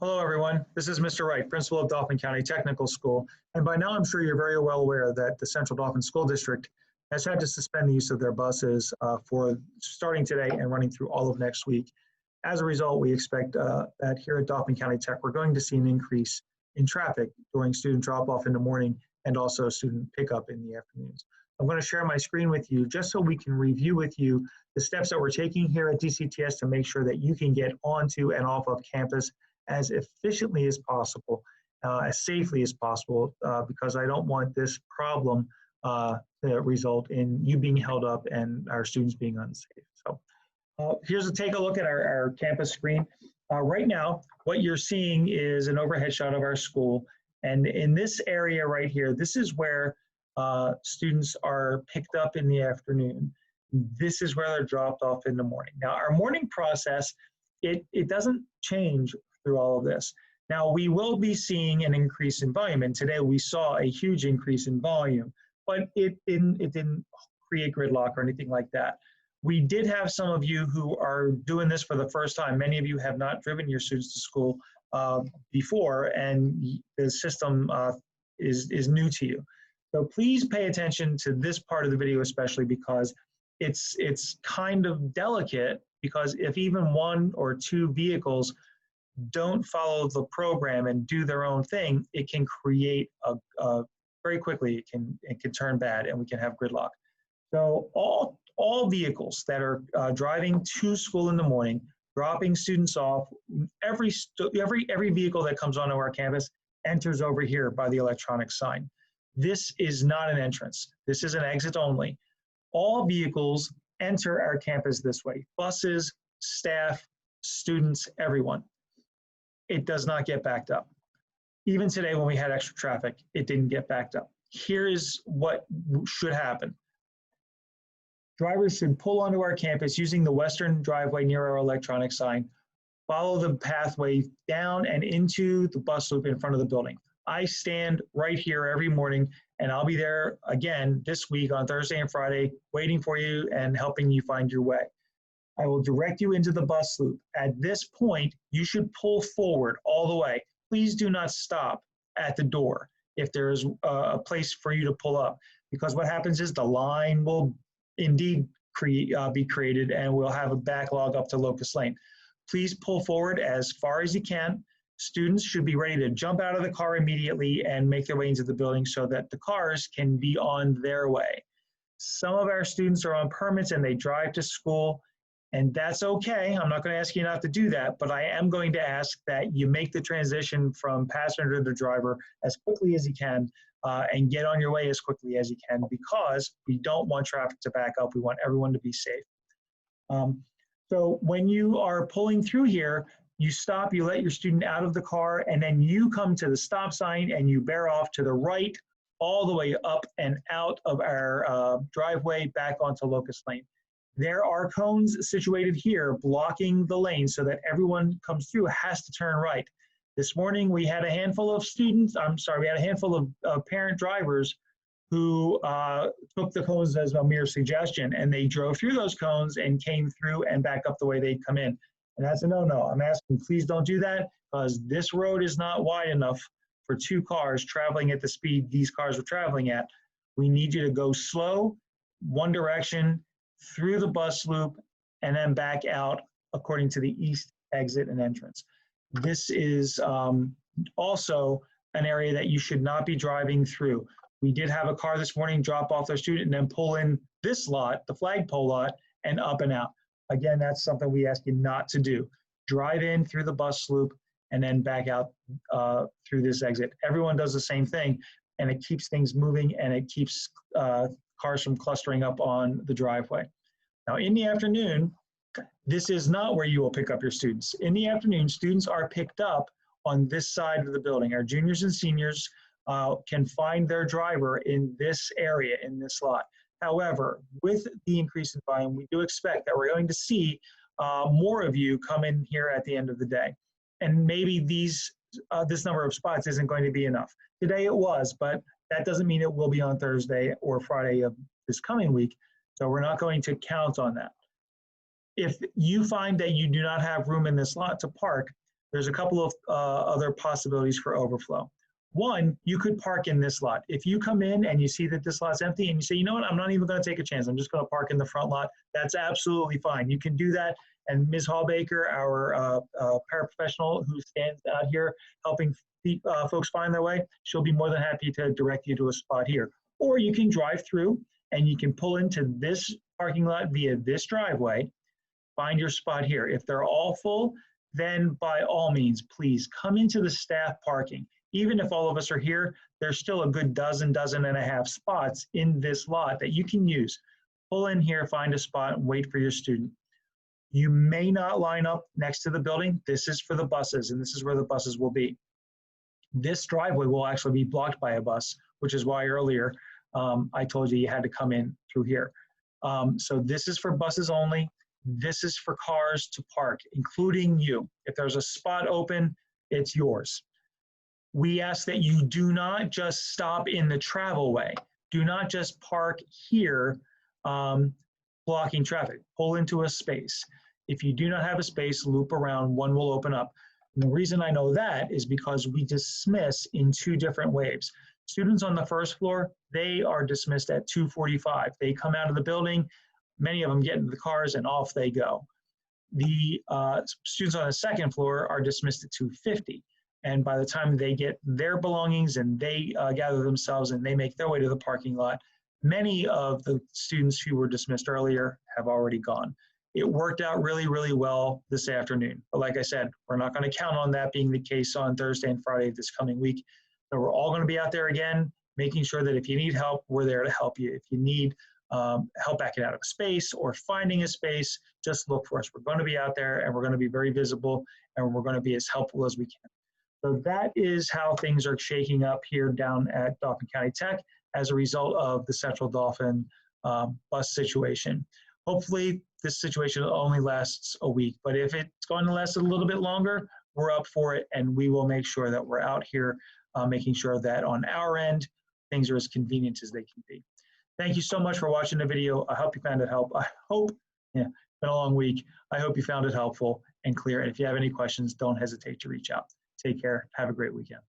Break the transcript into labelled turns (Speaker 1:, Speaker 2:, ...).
Speaker 1: Hello, everyone. This is Mr. Wright, principal of Dauphin County Technical School. And by now, I'm sure you're very well aware that the Central Dauphin School District has had to suspend the use of their buses for starting today and running through all of next week. As a result, we expect that here at Dauphin County Tech, we're going to see an increase in traffic during student drop-off in the morning and also student pickup in the afternoons. I'm going to share my screen with you just so we can review with you the steps that we're taking here at DCTS to make sure that you can get onto and off of campus as efficiently as possible, as safely as possible, because I don't want this problem to result in you being held up and our students being unsafe. So here's a take a look at our campus screen. Right now, what you're seeing is an overhead shot of our school. And in this area right here, this is where students are picked up in the afternoon. This is where they're dropped off in the morning. Now, our morning process, it doesn't change through all of this. Now, we will be seeing an increase in volume, and today we saw a huge increase in volume, but it didn't create gridlock or anything like that. We did have some of you who are doing this for the first time. Many of you have not driven your students to school before, and the system is new to you. So please pay attention to this part of the video, especially because it's kind of delicate, because if even one or two vehicles don't follow the program and do their own thing, it can create very quickly, it can turn bad and we can have gridlock. So all vehicles that are driving to school in the morning, dropping students off, every vehicle that comes onto our campus enters over here by the electronic sign. This is not an entrance. This is an exit only. All vehicles enter our campus this way. Buses, staff, students, everyone. It does not get backed up. Even today when we had extra traffic, it didn't get backed up. Here is what should happen. Drivers should pull onto our campus using the western driveway near our electronic sign, follow the pathway down and into the bus loop in front of the building. I stand right here every morning, and I'll be there again this week on Thursday and Friday, waiting for you and helping you find your way. I will direct you into the bus loop. At this point, you should pull forward all the way. Please do not stop at the door if there is a place for you to pull up, because what happens is the line will indeed be created and we'll have a backlog up to Locust Lane. Please pull forward as far as you can. Students should be ready to jump out of the car immediately and make their way into the building so that the cars can be on their way. Some of our students are on permits and they drive to school, and that's okay. I'm not going to ask you not to do that, but I am going to ask that you make the transition from passenger to driver as quickly as you can and get on your way as quickly as you can, because we don't want traffic to back up. We want everyone to be safe. So when you are pulling through here, you stop, you let your student out of the car, and then you come to the stop sign and you bear off to the right all the way up and out of our driveway back onto Locust Lane. There are cones situated here blocking the lane so that everyone comes through has to turn right. This morning we had a handful of we had a handful of parent drivers who took the cones as a mere suggestion, and they drove through those cones and came through and back up the way they'd come in. And that's a no-no. I'm asking, please don't do that, because this road is not wide enough for two cars traveling at the speed these cars were traveling at. We need you to go slow, one direction, through the bus loop, and then back out according to the east exit and entrance. This is also an area that you should not be driving through. We did have a car this morning drop off their student and then pull in this lot, the flagpole lot, and up and out. Again, that's something we ask you not to do. Drive in through the bus loop and then back out through this exit. Everyone does the same thing, and it keeps things moving, and it keeps cars from clustering up on the driveway. Now, in the afternoon, this is not where you will pick up your students. In the afternoon, students are picked up on this side of the building. Our juniors and seniors can find their driver in this area, in this lot. However, with the increase in volume, we do expect that we're going to see more of you come in here at the end of the day. And maybe this number of spots isn't going to be enough. Today it was, but that doesn't mean it will be on Thursday or Friday of this coming week. So we're not going to count on that. If you find that you do not have room in this lot to park, There's a couple of other possibilities for overflow. One, you could park in this lot. If you come in and you see that this lot's empty and you say, you know what, I'm not even going to take a chance. I'm just going to park in the front lot. That's absolutely fine. You can do that. And Ms. Hallbaker, our paraprofessional who stands out here helping folks find their way, she'll be more than happy to direct you to a spot here. Or you can drive through and you can pull into this parking lot via this driveway, find your spot here. If they're all full, then by all means, please come into the staff parking. Even if all of us are here, there's still a good dozen and a half spots in this lot that you can use. Pull in here, find a spot, and wait for your student. You may not line up next to the building. This is for the buses, and this is where the buses will be. This driveway will actually be blocked by a bus, which is why earlier I told you had to come in through here. So this is for buses only. This is for cars to park, including you. If there's a spot open, it's yours. We ask that you do not just stop in the travel way. Do not just park here blocking traffic. Pull into a space. If you do not have a space, loop around, one will open up. And the reason I know that is because we dismiss in 2 different waves. Students on the first floor, they are dismissed at 2:45. They come out of the building, many of them get into the cars and off they go. The students on the second floor are dismissed at 2:50. And by the time they get their belongings and they gather themselves and they make their way to the parking lot, many of the students who were dismissed earlier have already gone. It worked out really, really well this afternoon. But like I said, we're not going to count on that being the case on Thursday and Friday this coming week. So we're all going to be out there again, making sure that if you need help, we're there to help you. If you need help backing out of a space or finding a space, just look for us. We're going to be out there and we're going to be very visible and we're going to be as helpful as we can. So that is how things are shaking up here down at Dauphin County Tech as a result of the Central Dauphin bus situation. Hopefully this situation only lasts a week, but if it's going to last a little bit longer, we're up for it and we will make sure that we're out here making sure that on our end, things are as convenient as they can be. Thank you so much for watching the video. I hope you found it helpful. It's been a long week. I hope you found it helpful and clear. And if you have any questions, don't hesitate to reach out. Take care. Have a great weekend.